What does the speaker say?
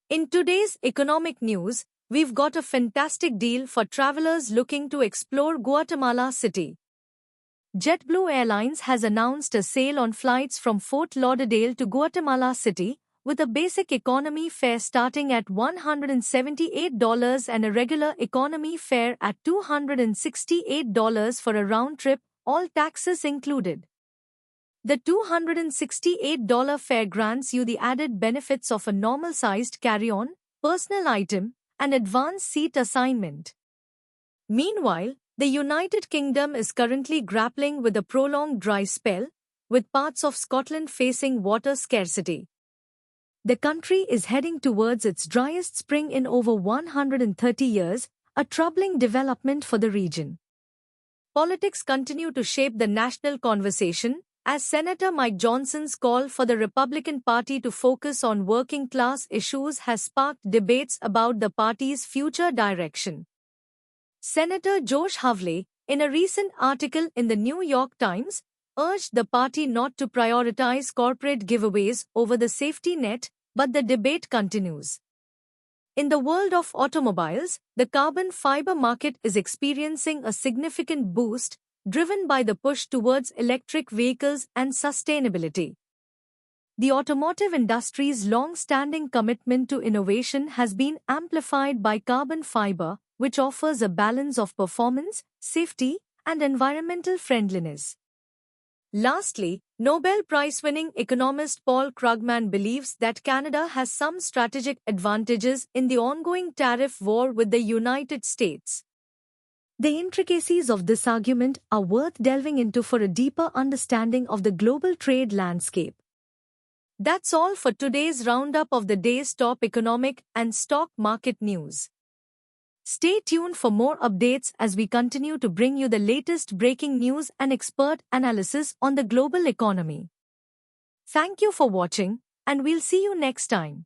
In today's economic news, we've got a fantastic deal for travelers looking to explore Guatemala City. JetBlue Airlines has announced a sale on flights from Fort Lauderdale to Guatemala City, with a basic economy fare starting at $178 and a regular economy fare at $268 for a round trip, all taxes included. The $268 fare grants you the added benefits of a normal-sized carry-on, personal item, and advanced seat assignment. Meanwhile, the United Kingdom is currently grappling with a prolonged dry spell, with parts of Scotland facing water scarcity. The country is heading towards its driest spring in over 130 years, a troubling development for the region. Politics continue to shape the national conversation, as Senator Mike Johnson's call for the Republican Party to focus on working-class issues has sparked debates about the party's future direction. Senator Josh Hawley, in a recent article in the New York Times, urged the party not to prioritize corporate giveaways over the safety net, but the debate continues. In the world of automobiles, the carbon fiber market is experiencing a significant boost, driven by the push towards electric vehicles and sustainability. The automotive industry's long-standing commitment to innovation has been amplified by carbon fiber, which offers a balance of performance, safety, and environmental friendliness. Lastly, Nobel Prize-winning economist Paul Krugman believes that Canada has some strategic advantages in the ongoing tariff war with the United States. The intricacies of this argument are worth delving into for a deeper understanding of the global trade landscape. That's all for today's roundup of the day's top economic and stock market news. Stay tuned for more updates as we continue to bring you the latest breaking news and expert analysis on the global economy. Thank you for watching, and we'll see you next time.